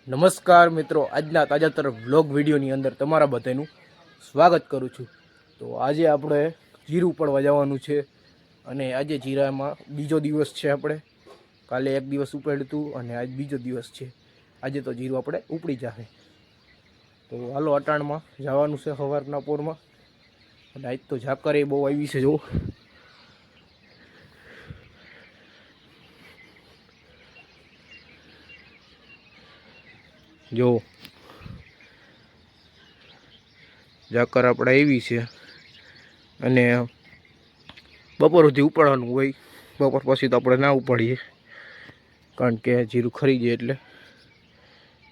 નમસ્કાર મિત્રો, આજના તાજેતર વ્લોગ વિડીયોની અંદર તમારા બધાનું સ્વાગત કરું છું। તો આજે આપણે જીરું પડવા જવાનું છે અને આજે જીરામાં બીજો દિવસ છે। આપણે કાલે એક દિવસ ઉપાડ્યું હતું અને આજ બીજો દિવસ છે। આજે તો જીરું આપણે ઉપડી જશે। તો હાલો અટાણમાં જવાનું છે સવારના પોરમાં અને આજ તો ઝાકર એ બહુ આવી છે। જો ઝાકર આપણે આવી છે અને બપોર સુધી ઉપાડવાનું હોય। બપોર પછી તો આપણે ના ઉપાડીએ કારણ કે જીરું ખરી જાય એટલે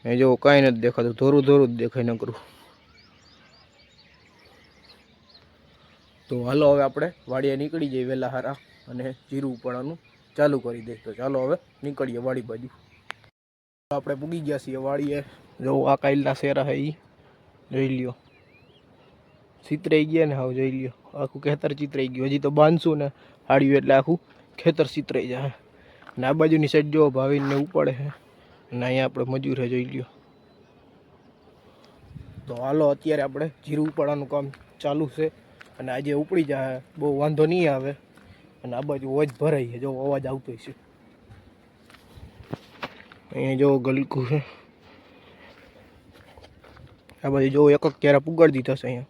એ જો કાંઈ નથી દેખાતું, ધોરું ધોરું જ દેખાય નકરું। તો હાલો હવે આપણે વાડીએ નીકળી જઈએ વહેલા હારા અને જીરું ઉપાડવાનું ચાલુ કરી દઈએ। તો ચાલો હવે નીકળીએ વાડી બાજુ। આપણે પૂગી ગયા છીએ વાડીએ। જો આ કાયલના શેરા છે એ જોઈ લ્યો, ચિતરાઈ ગયા ને હાવ જોઈ લ્યો, આખું ખેતર ચિતરાઈ ગયું। હજી તો બાંધશું ને હાડ્યું એટલે આખું ખેતર ચિતરાઈ જાય। અને આ બાજુની સાઈડ જો ભાવીને ઉપાડે છે અને અહીંયા આપણે મજૂર જોઈ લ્યો। તો હાલો અત્યારે આપણે જીરું ઉપાડવાનું કામ ચાલુ છે અને આજે ઉપડી જાય, બહુ વાંધો નહીં આવે। અને આ બાજુ વોજ ભરાઈ છે, જો અવાજ આવતો છે। અહીંયા જો ગલકું છે, આ બાજુ જો એક ક્યારા પુગાડી દીધા છે અહીંયા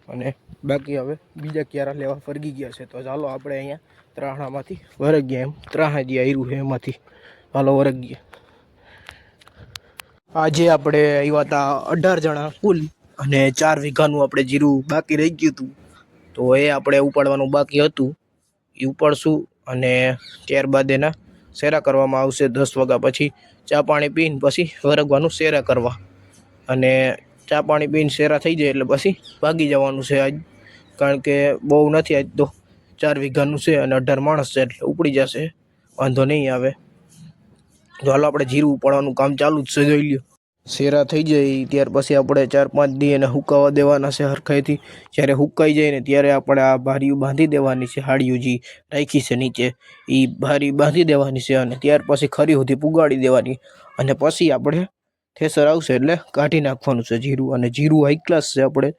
અને બાકી હવે બીજા ક્યારા લેવા ફરગી ગયા છે। તો ચાલો આપણે અહીંયા ત્રાણામાંથી વરગીએ, એમ ત્રાણા જે આવ્યું છે એમાંથી હાલો વરગીએ। આજે આપણે આવ્યા હતા 18 જણા કુલ અને 4 વીઘાનું આપણે જીરું બાકી રહી ગયું હતું। તો એ આપણે ઉપાડવાનું બાકી હતું, એ ઉપાડશું અને ત્યારબાદ એના શેરા કરવામાં આવશે। 10 વાગ્યા પછી ચા પાણી પીને પછી વરગવાનું શેરા કરવા અને ચા પાણી પીને શેરા થઈ જાય એટલે પછી ભાગી જવાનું છે આજ, કારણ કે બહુ નથી આજ તો 4 વીઘાનું છે અને 18 માણસ છે એટલે ઉપડી જશે, વાંધો નહીં આવે। તો હાલો આપણે જીરું ઉપાડવાનું કામ ચાલુ જ છે, જોઈ લ્યો। શેરા થઈ જાય ત્યાર પછી આપણે 4-5 દી એને હુકાવા દેવાના છે હરખાઈથી। જ્યારે હુકાઈ જાય ને ત્યારે આપણે આ ભારીયું બાંધી દેવાની છે, હાડીયું જે રાખી છે નીચે એ ભારી બાંધી દેવાની છે અને ત્યાર પછી ખરી સુધી પુગાડી દેવાની અને પછી આપણે થેસર આવશે એટલે કાઢી નાખવાનું છે જીરું। અને જીરું હાઈ ક્લાસ છે, આપણે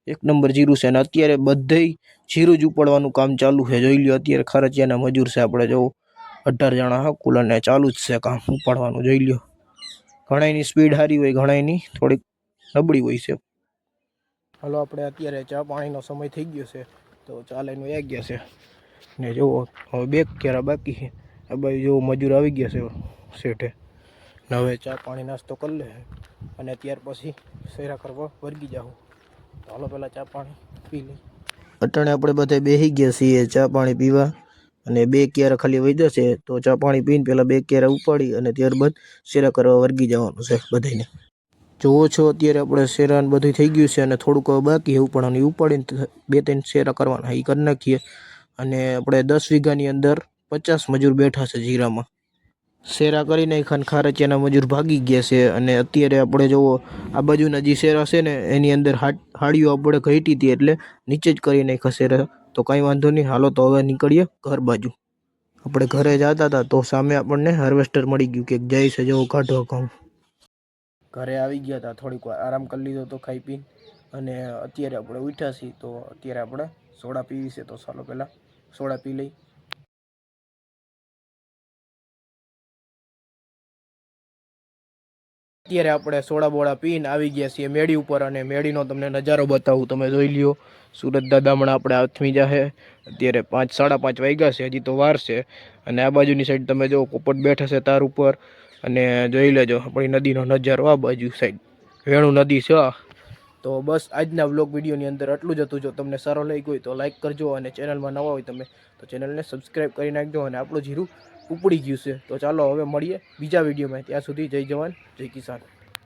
1 નંબર જીરું છે અને અત્યારે બધેય જીરું જ ઉપાડવાનું કામ ચાલુ છે, જોઈ લ્યો। અત્યારે ખરચિયાના મજૂર છે આપણે જો 18 જણા હા કુલ અને ચાલુ જ છે કામ ઉપાડવાનું, જોઈ લ્યો। ઘણાની સ્પીડ સારી હોય, ઘણાની થોડીક નબળી હોય છે। હાલો આપણે અત્યારે ચા પાણીનો સમય થઈ ગયો છે તો ચા લઈને આવી ગયા છે ને જુઓ હવે 2 ક્યારા બાકી છે। આ બાજુ જો મજૂર આવી ગયા છે શેઠે ને હવે ચા પાણી નાસ્તો કરી લે અને ત્યાર પછી શેરા કરવા વર્ગી જાઉં। તો હાલો પહેલાં ચા પાણી પી લઈ। અટાણે આપણે બધા બેસી ગયા છીએ ચા પાણી પીવા અને 2 ક્યારા ખાલી વધ્યા છે તો ચા પાણી પીને પહેલાં 2 ક્યારા ઉપાડી અને ત્યારબાદ શેરા કરવા વર્ગી જવાનું છે બધાને। જોવો છો અત્યારે આપણે શેરાને બધું થઈ ગયું છે અને થોડુંક બાકી એવું પણ ઉપાડીને 2-3 શેરા કરવાના એ કરી નાખીએ। અને આપણે 10 વીઘાની અંદર 50 મજૂર બેઠા છે જીરામાં। શેરા કરી નાખ્યા, ખારચિયાના મજૂર ભાગી ગયા છે અને અત્યારે આપણે જોવો આ બાજુના જે શેરા છે ને એની અંદર હાડીઓ આપણે ઘટી હતી એટલે નીચે જ કરી નાખ્યા શેરા। તો કાંઈ વાંધો નહીં, હાલો તો હવે નીકળીએ ઘર બાજુ। આપણે ઘરે જતા હતા તો સામે આપણને હાર્વેસ્ટર મળી ગયું કે જાય છે જેવો કાઢો ઘઉં। ઘરે આવી ગયા હતા, થોડીક વાર આરામ કરી લીધો તો ખાઈ પીને અને અત્યારે આપણે ઉઠ્યા છીએ તો અત્યારે આપણે સોડા પીવી છે તો ચાલો પહેલાં સોડા પી લઈ। અત્યારે આપણે સોડા બોડા પીને આવી ગયા છીએ મેળી ઉપર અને મેળીનો તમને નજારો બતાવું, તમે જોઈ લ્યો। સુરત દાદા હમણાં આપણે હાથમી જાહે, અત્યારે 5-5:30 વાગ્યા છે, હજી તો વાર છે। અને આ બાજુની સાઈડ તમે જો પોપટ બેઠા છે તાર ઉપર અને જોઈ લેજો આપણી નદીનો નજારો આ બાજુ સાઈડ વેણુ નદી છે। તો બસ આજના વ્લોગ વિડીયોની અંદર આટલું જ હતું। જો તમને સારો લાગ્યો હોય તો લાઇક કરજો અને ચેનલમાં નવા હોય તમે તો ચેનલને સબસ્ક્રાઈબ કરી નાખજો। અને આપણું જીરું ઉપડી ગયું છે તો ચાલો હવે મળીએ બીજા વિડીયોમાં, ત્યાં સુધી જય જવાન જય કિસાન।